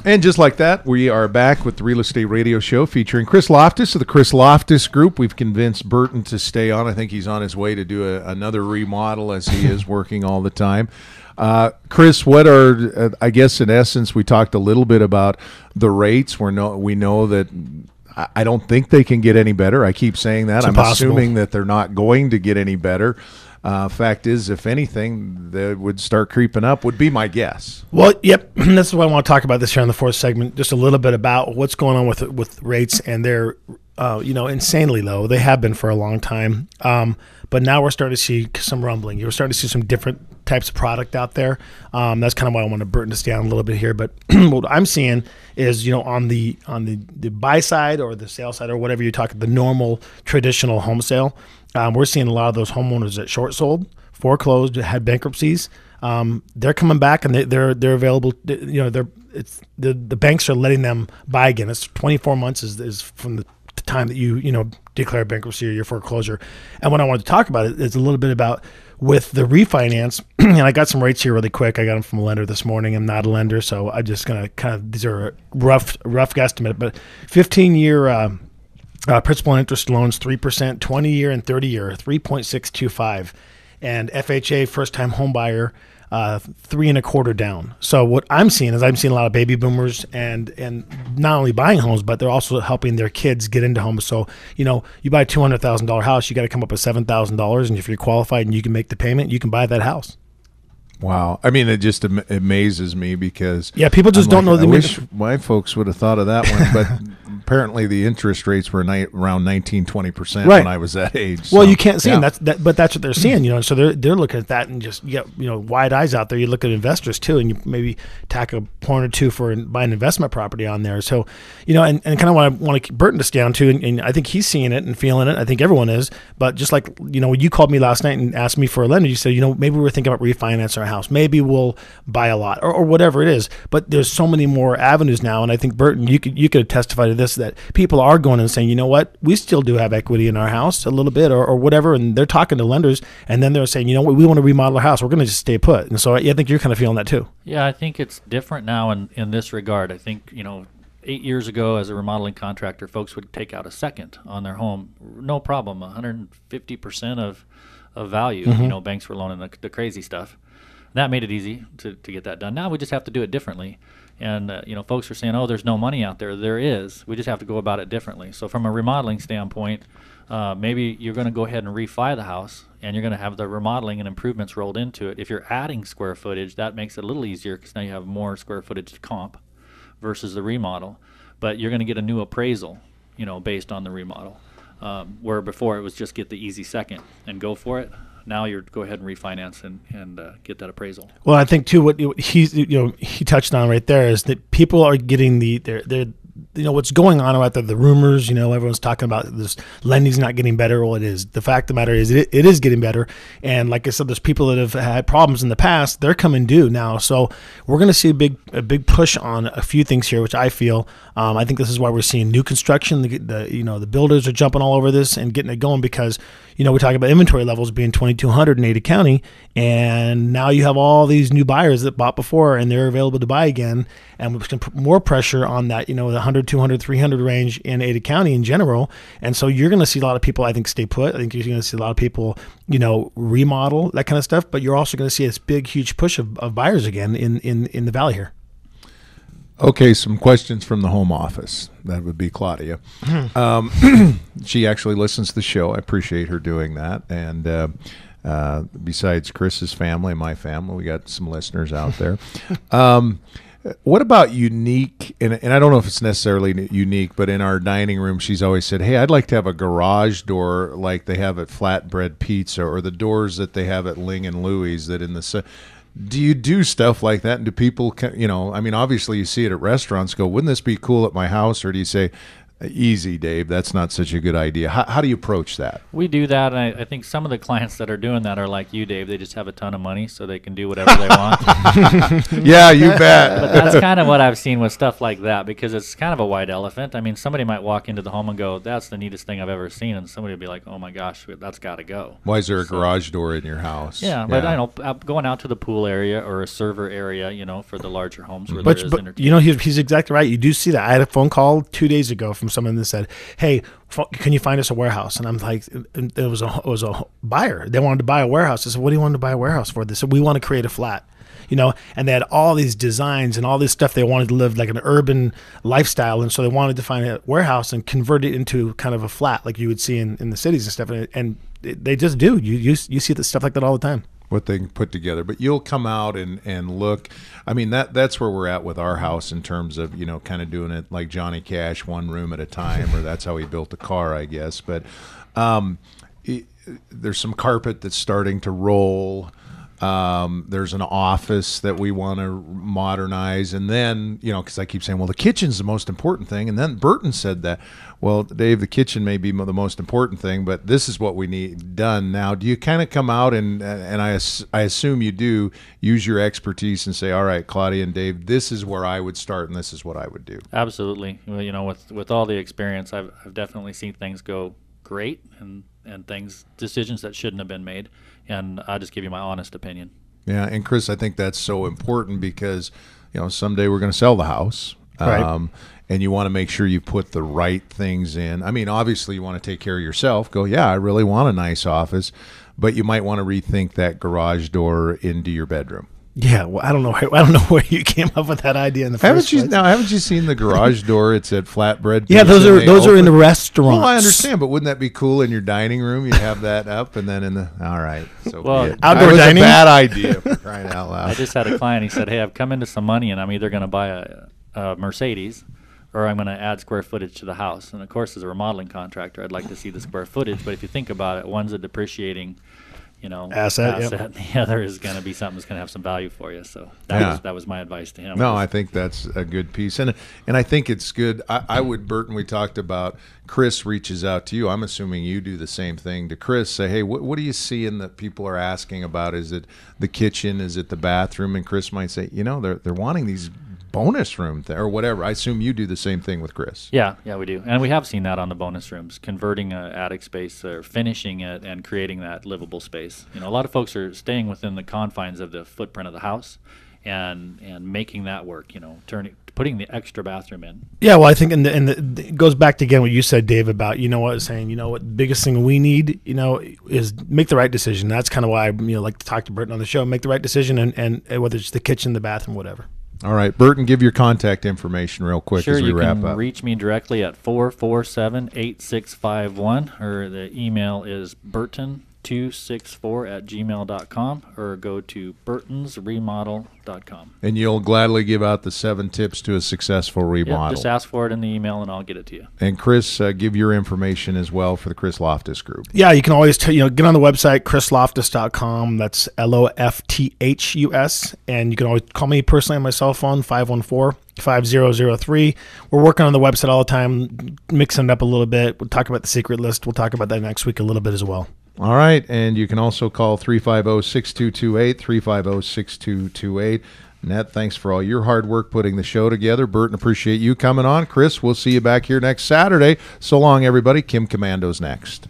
And just like that, we are back with the Real Estate Radio Show featuring Chris Lofthus of the Chris Lofthus Group. We've convinced Burton to stay on. I think he's on his way to do another remodel as he is working all the time. Chris, what are, I guess in essence, we talked a little bit about the rates. We know that I don't think they can get any better. I keep saying that. I'm assuming that they're not going to get any better. Fact is, if anything, they would start creeping up, would be my guess. Well, yep. That's what I want to talk about this here in the fourth segment, just a little bit about what's going on with rates, and they're, insanely low. They have been for a long time. But now we're starting to see some rumbling. You're starting to see some different types of product out there. That's kind of why I wanted Burton to stay on a little bit here. But what I'm seeing is, on the buy side or the sale side or whatever you're talking, the normal traditional home sale, we're seeing a lot of those homeowners that short sold, foreclosed, had bankruptcies. They're coming back and they're available. The banks are letting them buy again. It's 24 months is from the time that you declare bankruptcy or your foreclosure. And what I wanted to talk about is a little bit about with the refinance. And I got some rates here really quick. I got them from a lender this morning. I'm not a lender, so I'm just gonna these are a rough guesstimate. But 15-year principal and interest loans 3%, 20-year and 30-year 3.625, and FHA first-time home buyer 3.25 down. So what I'm seeing is a lot of baby boomers and not only buying homes, but they're also helping their kids get into homes. So you buy a $200,000 house, you got to come up with $7,000, and if you're qualified and you can make the payment, you can buy that house. Wow. I mean, it just amazes me because people just don't know. I wish my folks would have thought of that one, but apparently the interest rates were around 19-20% when I was that age. Well, you can't see them. But that's what they're seeing. So they're looking at that and just wide eyes out there. You look at investors too, and you maybe tack a point or two for buying investment property on there. So and kind of what I want to keep Burton to stay on to, and I think he's seeing it and feeling it. I think everyone is. But just like when you called me last night and asked me for a lender, you said maybe we're thinking about refinancing our house. Maybe we'll buy a lot or whatever it is. But there's so many more avenues now, and I think Burton, you could testify to this, that people are going and saying, you know what, we still do have equity in our house a little bit or whatever, and they're talking to lenders, and then they're saying, you know what, we want to remodel our house. We're going to just stay put. And so I think you're kind of feeling that too. Yeah, I think it's different now in this regard. I think 8 years ago, as a remodeling contractor, folks would take out a second on their home, no problem, 150% of value. Mm-hmm. Banks were loaning the crazy stuff. That made it easy to get that done. Now we just have to do it differently. And, folks are saying, oh, there's no money out there. There is. We just have to go about it differently. So from a remodeling standpoint, maybe you're going to go ahead and refi the house, and you're going to have the remodeling and improvements rolled into it. If you're adding square footage, that makes it a little easier because now you have more square footage to comp versus the remodel. But you're going to get a new appraisal, based on the remodel, where before it was just get the easy second and go for it. Now you're go ahead and refinance and get that appraisal. Well, I think too what he touched on right there is that people are getting they're what's going on out there, the rumors, everyone's talking about this lending's not getting better. Well, it is. The fact of the matter is it is getting better. And like I said, there's people that have had problems in the past. They're coming due now. So we're going to see a big push on a few things here, which I feel, I think this is why we're seeing new construction. The builders are jumping all over this and getting it going because, we talk about inventory levels being 2,200 in Ada County. And now you have all these new buyers that bought before and they're available to buy again. And we're put more pressure on that, the 100, 200, 300 range in Ada County in general. And so you're going to see a lot of people, I think, stay put. I think you're going to see a lot of people, remodel, that kind of stuff. But you're also going to see this big, huge push of buyers again in the valley here. Okay, some questions from the home office. That would be Claudia. She actually listens to the show. I appreciate her doing that. And besides Chris's family and my family, we got some listeners out there. What about unique, and I don't know if it's necessarily unique, but in our dining room, she's always said, hey, I'd like to have a garage door like they have at Flatbread Pizza or the doors that they have at Ling and Louie's that in the... Do you do stuff like that? And do people, obviously you see it at restaurants, go, wouldn't this be cool at my house? Or do you say, Easy, Dave. That's not such a good idea. How do you approach that? We do that, and I think some of the clients that are doing that are like you, Dave. They just have a ton of money, so they can do whatever they want. Yeah, you bet. But that's kind of what I've seen with stuff like that, because it's kind of a white elephant. I mean, somebody might walk into the home and go, "That's the neatest thing I've ever seen," and somebody will be like, "Oh my gosh, that's got to go." Why is there a garage door in your house? Yeah, but I know going out to the pool area or a server area, for the larger homes where But there is entertainment. he's exactly right. You do see that. I had a phone call 2 days ago from someone that said, "Hey, can you find us a warehouse?" And I'm like, it was a buyer. They wanted to buy a warehouse. I said, "What do you want to buy a warehouse for?" They said, "We want to create a flat." And they had all these designs and all this stuff. They wanted to live like an urban lifestyle, and so they wanted to find a warehouse and convert it into kind of a flat, like you would see in the cities and stuff. And they just do. You see the stuff like that all the time. What they can put together, but you'll come out and look. I mean, that's where we're at with our house in terms of kind of doing it like Johnny Cash, one room at a time, or that's how he built a car, I guess. But there's some carpet that's starting to roll. There's an office that we want to modernize, and then because I keep saying, well, the kitchen's the most important thing, and then Burton said that. Well, Dave, the kitchen may be the most important thing, but this is what we need done now. Do you kind of come out and I assume you do use your expertise and say, all right, Claudia and Dave, this is where I would start, and this is what I would do? Absolutely. Well, with all the experience, I've definitely seen things go great and decisions that shouldn't have been made, and I'll just give you my honest opinion. Yeah, and Chris, I think that's so important because someday we're going to sell the house. Right. And you want to make sure you put the right things in. I mean, obviously you want to take care of yourself. Go, yeah, I really want a nice office, but you might want to rethink that garage door into your bedroom. Yeah, well, I don't know where you came up with that idea in the first place. Haven't you seen the garage door? It's at Flatbread. Yeah, those are in the restaurants. Well, I understand, but wouldn't that be cool in your dining room? You'd have that up, and then all right. So outdoor dining. A bad idea for crying out loud. I just had a client. He said, "Hey, I've come into some money, and I'm either going to buy a Mercedes, or I'm going to add square footage to the house." And of course, as a remodeling contractor, I'd like to see the square footage. But if you think about it, one's a depreciating asset. Yep. And the other is going to be something that's going to have some value for you. So that was my advice to him. No, I think that's a good piece, and I think it's good. I would, Burton. We talked about Chris reaches out to you. I'm assuming you do the same thing to Chris. Say, hey, what do you see in that people are asking about? Is it the kitchen? Is it the bathroom? And Chris might say, they're wanting these bonus room or whatever. I assume you do the same thing with Chris. Yeah, we do. And we have seen that on the bonus rooms, converting an attic space or finishing it and creating that livable space. A lot of folks are staying within the confines of the footprint of the house and making that work, putting the extra bathroom in. Yeah, well, I think it goes back to, again, what you said, Dave, about, what biggest thing we need, is make the right decision. That's kind of why I like to talk to Burton on the show. Make the right decision, and whether it's the kitchen, the bathroom, whatever. All right, Burton, give your contact information real quick as we wrap up. Sure, you can reach me directly at 447-8651, or the email is burton264@gmail.com, or go to burtonsremodel.com. And you'll gladly give out the 7 tips to a successful remodel. Yeah, just ask for it in the email, and I'll get it to you. And Chris, give your information as well for the Chris Lofthus Group. Yeah, you can always get on the website, chrislofthus.com. That's LOFTHUS. And you can always call me personally on my cell phone, 514-5003. We're working on the website all the time, mixing it up a little bit. We'll talk about the secret list. We'll talk about that next week a little bit as well. All right, and you can also call 350-6228, 350-6228. Ned, thanks for all your hard work putting the show together. Burton, appreciate you coming on. Chris, we'll see you back here next Saturday. So long, everybody. Kim Commando's next.